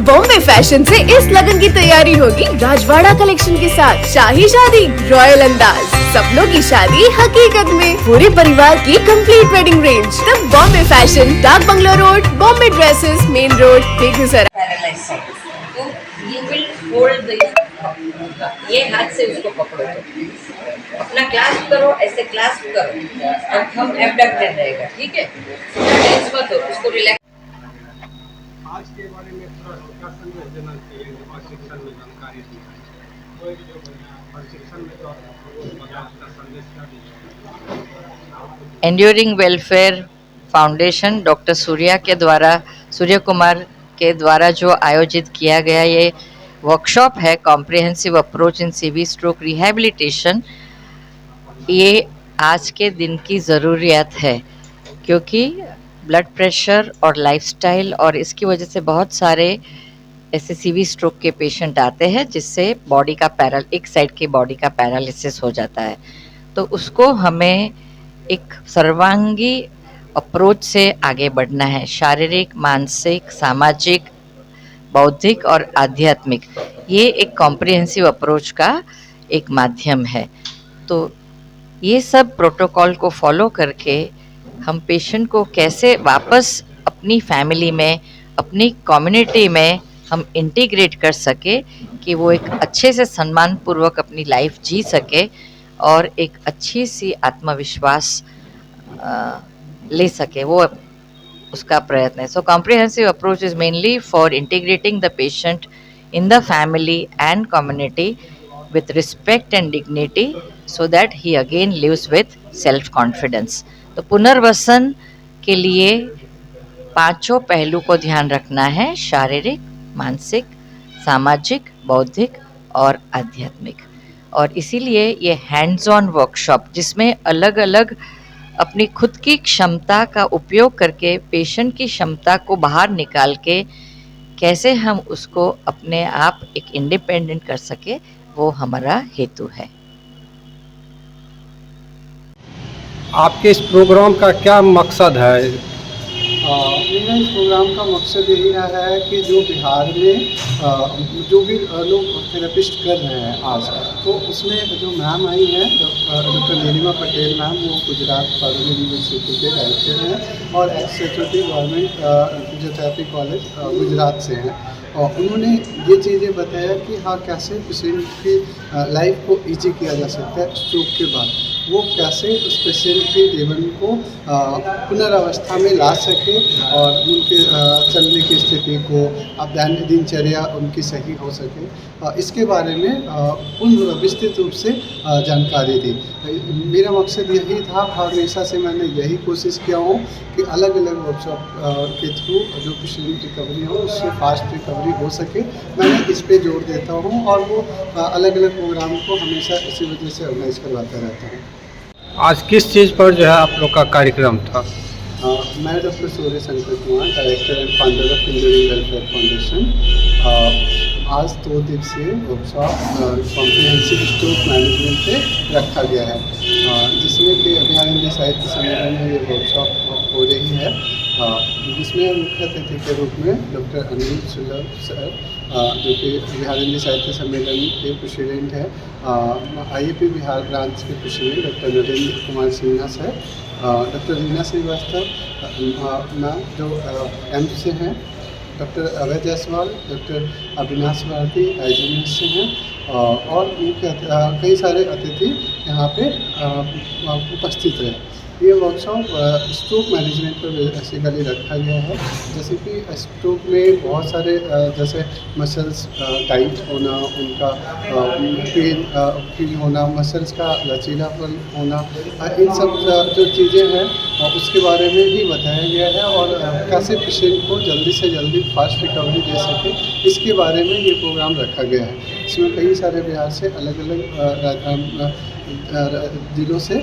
Bombay fashion से इस लगन की तैयारी होगी राजवाड़ा कलेक्शन के साथ। शाही शादी रॉयल अंदाज, सपनों की शादी हकीकत में, पूरे परिवार की complete wedding range. The Bombay fashion, dak bungalow road, Bombay dresses, main road, Begusarai. Paralyse है तो यू विल होल्ड ये हाथ से उसको पकड़ो, तो अपना क्लास्प करो, ऐसे क्लास्प करो और थंब एब्डक्टेड रहेगा, ठीक है। टेंस मत हो, उसको रिलैक्स। आज के बारे में थोड़ा क्या संदेश देना चाहिए और शिक्षण में जानकारी दी कोई भी जो और शिक्षण में तो आपका संदेश क्या दीजिए। Enduring welfare foundation doctor Surya Kumar के द्वारा जो आयोजित किया गया ये वर्कशॉप है, comprehensive approach in CV stroke rehabilitation, ये आज के दिन की ज़रूरियत है, क्योंकि ब्लड प्रेशर और लाइफस्टाइल और इसकी वजह से बहुत सारे ऐसे सीवी स्ट्रोक के पेशेंट आते हैं जिससे बॉडी का एक साइड की बॉडी का पैरालिसिस हो जाता है। तो उसको हमें एक सर्वांगी अप्रोच से आगे बढ़ना है, शारीरिक, मानसिक, सामाजिक, बौद्धिक और आध्यात्मिक, ये एक कॉम्प्रिहेंसिव अप्रोच का एक माध्यम है। तो ये सब प्रोटोकॉल को फॉलो करके हम पेशेंट को कैसे वापस अपनी फैमिली में, अपनी कम्युनिटी में हम इंटीग्रेट कर सके कि वो एक अच्छे से सम्मानपूर्वक अपनी लाइफ जी सके और एक अच्छी सी आत्मविश्वास ले सके, वो उसका प्रयत्न है। So comprehensive approach is mainly for integrating the patient in the family and community with respect and dignity so that he again lives with self confidence। तो पुनर्वसन के लिए पांचों पहलू को ध्यान रखना है, शारीरिक, मानसिक, सामाजिक, बौद्धिक और आध्यात्मिक। और इसीलिए ये हैंड्स ऑन वर्कशॉप, जिसमें अलग अलग अपनी खुद की क्षमता का उपयोग करके पेशेंट की क्षमता को बाहर निकाल के कैसे हम उसको अपने आप एक इंडिपेंडेंट कर सके, वो हमारा हेतु है। आपके इस प्रोग्राम का क्या मकसद है? मेरा इस प्रोग्राम का मकसद यही रहा है कि जो बिहार में जो भी लोग थेरेपिस्ट कर रहे हैं आज, तो उसमें जो मैम आई हैं डॉक्टर नीलिमा पटेल मैम, वो गुजरात पारुल यूनिवर्सिटी के डायरेक्टर हैं और एक्स-HOD गवर्नमेंट फिजियोथेरेपी कॉलेज गुजरात से हैं। और उन्होंने ये चीज़ें बताया कि हाँ, कैसे पेशेंट की लाइफ को ईजी किया जा सकता है स्ट्रोक के बाद, वो कैसे उस पेशेंट के जीवन को पुनर्वस्था में ला सके और उनके चलने की स्थिति को, अब दैनिक दिनचर्या उनकी सही हो सके, इसके बारे में उन विस्तृत रूप से जानकारी दी। मेरा मकसद यही था, हमेशा से मैंने यही कोशिश किया हूँ कि अलग अलग वर्कशॉप के थ्रू जो पेशेंट रिकवरी हो उससे फास्ट रिकवरी हो सके, मैंने इस पे जोर देता हूँ और वो अलग अलग प्रोग्राम को हमेशा इसी वजह से ऑर्गेनाइज करवाता रहता हूँ। आज किस चीज़ पर जो है आप लोग का कार्यक्रम था? मैं doctor Surya Shankar Kumar, director and founder of enduring welfare foundation, आज 2 दिवसीय वर्कशॉप कॉम्प्रिहेंसिव स्ट्रोक मैनेजमेंट पे रखा गया है, जिसमें कि अभियान साहित्य सम्मेलन में ये वर्कशॉप हो रही है, जिसमें मुख्य अतिथि के रूप में डॉक्टर अनिल सुलभ सर, जो कि बिहार हिंदी साहित्य सम्मेलन के प्रेसिडेंट हैं, IAP बिहार ब्रांच के president doctor Narendra Kumar Sinha sir, doctor Reena Srivastava ma'am जो एम्स से हैं, doctor Abhay Jaiswal, doctor Avinash Bharti IGMS से हैं, और मुख्य कई सारे अतिथि यहाँ पे उपस्थित रहे। ये वर्कशॉप स्ट्रोक मैनेजमेंट पर बेसिकली रखा गया है, जैसे कि स्ट्रोक में बहुत सारे जैसे मसल्स टाइट होना, उनका पेन फील होना, मसल्स का लचीलापन होना, इन सब जो चीज़ें हैं उसके बारे में भी बताया गया है और कैसे पेशेंट को जल्दी से जल्दी फास्ट रिकवरी दे सके, इसके बारे में ये प्रोग्राम रखा गया है। इसमें कई सारे बिहार से अलग अलग जिलों से